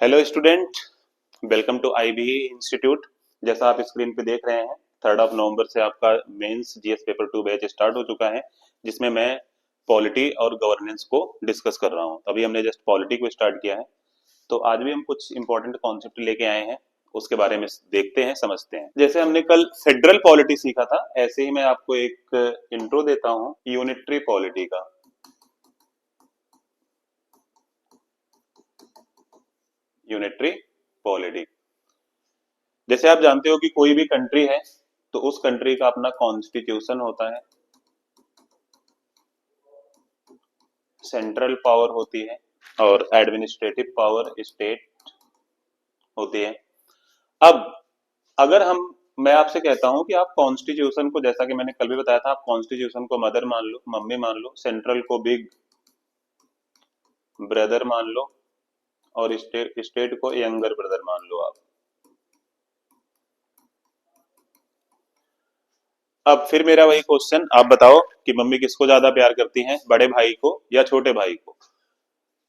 Hello student, welcome to IB institute. जैसा आप screen पे देख रहे हैं, 3 नवंबर से आपका mains GS paper 2 batch start हो चुका है, जिसमें मैं पॉलिटी और गवर्नेंस को डिस्कस कर रहा हूं। अभी हमने जस्ट पॉलिटी को स्टार्ट किया है, तो आज भी हम कुछ इंपॉर्टेंट कॉन्सेप्ट लेके आए हैं, उसके बारे में देखते हैं, समझते हैं। जैसे हमने कल फेडरल पॉलिटी सीखा था, ऐसे ही मैं आपको एक इंट्रो देता हूं यूनिटरी पॉलिटी का। यूनिटरी पॉलिटी, जैसे आप जानते हो कि कोई भी कंट्री है तो उस कंट्री का अपना कॉन्स्टिट्यूशन होता है, सेंट्रल पावर होती है और एडमिनिस्ट्रेटिव पावर स्टेट होती है। अब अगर मैं आपसे कहता हूं कि आप कॉन्स्टिट्यूशन को, जैसा कि मैंने कल भी बताया था, आप कॉन्स्टिट्यूशन को मदर मान लो, मम्मी मान लो, सेंट्रल को बिग ब्रदर मान लो और स्टेट को यंगर ब्रदर मान लो। अब फिर मेरा वही क्वेश्चन, आप बताओ कि मम्मी किसको ज्यादा प्यार करती हैं, बड़े भाई को या छोटे भाई को?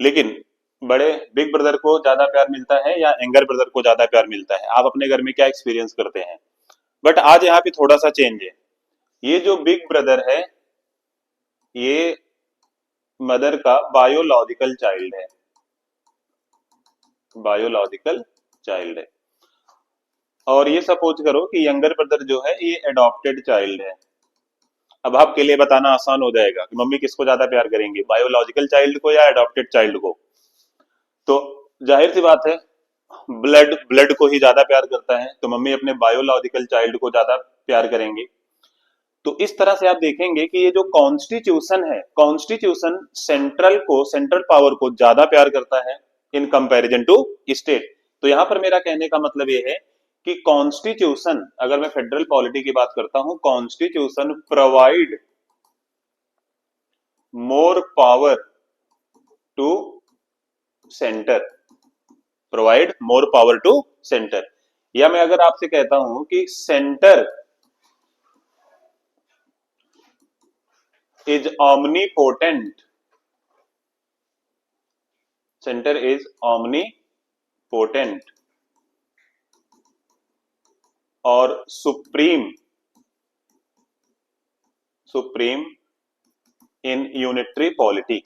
लेकिन बड़े बिग ब्रदर को ज्यादा प्यार मिलता है या यंगर ब्रदर को ज्यादा प्यार मिलता है? आप अपने घर में क्या एक्सपीरियंस करते हैं? बट आज यहाँ पे थोड़ा सा चेंज है। ये जो बिग ब्रदर है, ये मदर का बायोलॉजिकल चाइल्ड है, बायोलॉजिकल चाइल्ड है। और ये सपोज करो कि यंगर ब्रदर जो है ये एडॉप्टेड चाइल्ड है। अब आपके लिए बताना आसान हो जाएगा कि मम्मी किसको ज्यादा प्यार करेंगे, बायोलॉजिकल चाइल्ड को या एडॉप्टेड चाइल्ड को? तो जाहिर सी बात है, ब्लड ब्लड को ही ज्यादा प्यार करता है, तो मम्मी अपने बायोलॉजिकल चाइल्ड को ज्यादा प्यार करेंगे। तो इस तरह से आप देखेंगे कि ये जो कॉन्स्टिट्यूशन है, कॉन्स्टिट्यूशन सेंट्रल पावर को ज्यादा प्यार करता है इन कंपैरिजन टू स्टेट। तो यहां पर मेरा कहने का मतलब ये है कि कॉन्स्टिट्यूशन, अगर मैं फेडरल पॉलिटी की बात करता हूं, constitution provide more power to centre, provide more power to centre. या मैं अगर आपसे कहता हूं कि centre is omnipotent, centre is omnipotent और सुप्रीम इन यूनिटरी पॉलिटी।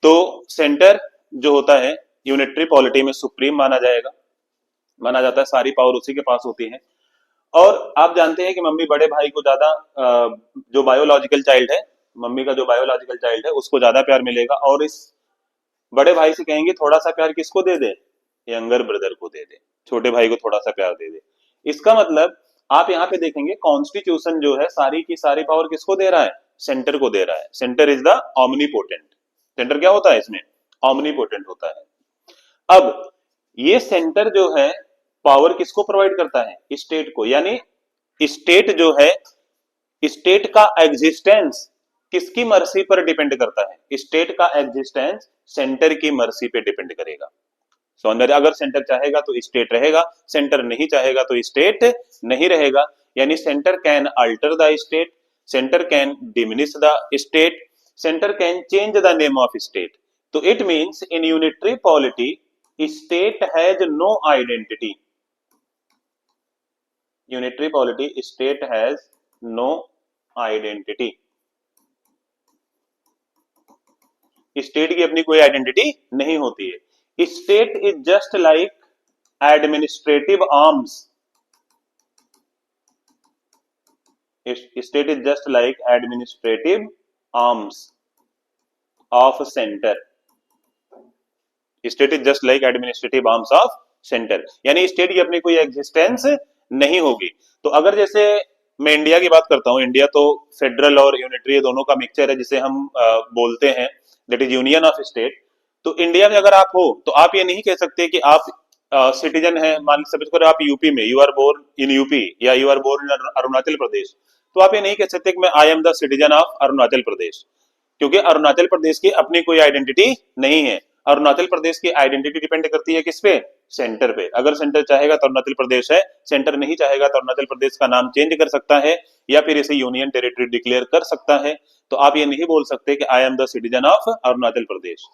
तो सेंटर जो होता है यूनिटरी पॉलिटी में सुप्रीम माना जाता है, सारी पावर उसी के पास होती है। और आप जानते हैं कि मम्मी बड़े भाई को ज्यादा, जो बायोलॉजिकल चाइल्ड है, मम्मी का जो बायोलॉजिकल चाइल्ड है उसको ज्यादा प्यार मिलेगा, और इस बड़े भाई से कहेंगे थोड़ा सा प्यार किसको दे दे, यंगर ब्रदर को दे दे, छोटे भाई को थोड़ा सा प्यार दे दे। इसका मतलब आप यहाँ पे देखेंगे कॉन्स्टिट्यूशन जो है सारी की सारी पावर किसको दे रहा है, सेंटर को दे रहा है। Centre is the omnipotent. Centre क्या होता है इसमें, ऑमनीपोटेंट होता है। अब ये सेंटर जो है पावर किसको प्रोवाइड करता है, स्टेट को। यानी स्टेट जो है, स्टेट का एग्जिस्टेंस किसकी मर्जी पर डिपेंड करता है? स्टेट का एग्जिस्टेंस सेंटर की मर्जी पे डिपेंड करेगा। सौंदर्य, अगर सेंटर चाहेगा तो स्टेट रहेगा, सेंटर नहीं चाहेगा तो स्टेट नहीं रहेगा। यानी centre can alter the state, centre can diminish the state, centre can change the name of state. तो it means in unitary polity state has no identity. Unitary polity state has no identity. State की अपनी कोई identity नहीं होती है। State is just like administrative arms. State is just like administrative arms of centre. State is just like administrative arms of centre, यानी state की अपनी कोई एग्जिस्टेंस नहीं होगी। तो अगर जैसे मैं इंडिया की बात करता हूं, इंडिया तो फेडरल और यूनिटरी दोनों का मिक्सचर है, जिसे हम बोलते हैं that is union of state. तो इंडिया में अगर आप हो तो आप ये नहीं कह सकते कि आप सिटीजन है, मान सपोज करो आप यूपी में, you are born in UP या you are born in Arunachal Pradesh, तो आप ये नहीं कह सकते कि मैं I am the citizen of Arunachal Pradesh, क्योंकि अरुणाचल प्रदेश की अपनी कोई आइडेंटिटी नहीं है। अरुणाचल प्रदेश की आइडेंटिटी डिपेंड करती है किस पे, सेंटर पे। अगर सेंटर चाहेगा तो अरुणाचल प्रदेश है, सेंटर नहीं चाहेगा तो अरुणाचल प्रदेश का नाम चेंज कर सकता है या फिर इसे यूनियन टेरिटरी डिक्लेयर कर सकता है। तो आप ये नहीं बोल सकते कि I am the citizen of Arunachal Pradesh.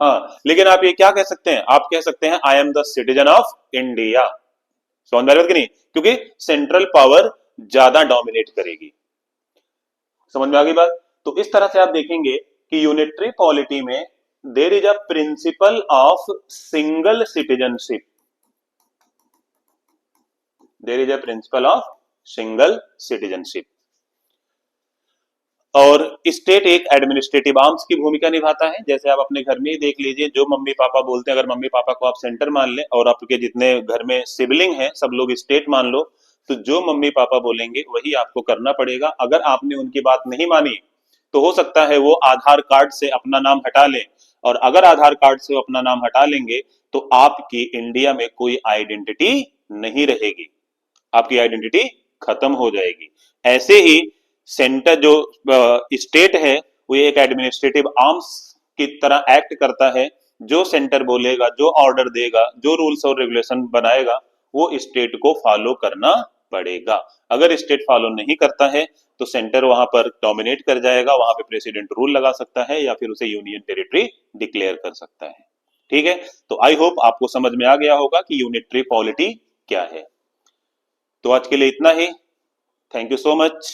हाँ, लेकिन आप ये क्या कह सकते हैं, आप कह सकते हैं आई am the citizen of India. समझ में आ रही बात कि नहीं, क्योंकि सेंट्रल पावर ज्यादा डोमिनेट करेगी। समझ में आ गई बात। तो इस तरह से आप देखेंगे कि यूनिटरी पॉलिटी में there is a principle of single citizenship, there is a principle of single citizenship. और स्टेट एक एडमिनिस्ट्रेटिव आर्म्स की भूमिका निभाता है। जैसे आप अपने घर में ही देख लीजिए, जो मम्मी पापा बोलते हैं, अगर मम्मी पापा को आप सेंटर मान लें और आपके जितने घर में सिबलिंग हैं सब लोग स्टेट मान लो, तो जो मम्मी पापा बोलेंगे वही आपको करना पड़ेगा। अगर आपने उनकी बात नहीं मानी तो हो सकता है वो आधार कार्ड से अपना नाम हटा लें, और अगर आधार कार्ड से वो अपना नाम हटा लेंगे तो आपकी इंडिया में कोई आइडेंटिटी नहीं रहेगी, आपकी आइडेंटिटी खत्म हो जाएगी। ऐसे ही सेंटर जो स्टेट है वो एक एडमिनिस्ट्रेटिव आर्म्स की तरह एक्ट करता है। जो सेंटर बोलेगा, जो ऑर्डर देगा, जो रूल्स और रेगुलेशन बनाएगा, वो स्टेट को फॉलो करना पड़ेगा। अगर स्टेट फॉलो नहीं करता है तो सेंटर वहां पर डोमिनेट कर जाएगा, वहां पे प्रेसिडेंट रूल लगा सकता है या फिर उसे यूनियन टेरिटरी डिक्लेयर कर सकता है। ठीक है, तो आई होप आपको समझ में आ गया होगा कि यूनिटरी पॉलिटी क्या है। तो आज के लिए इतना ही। Thank you so much.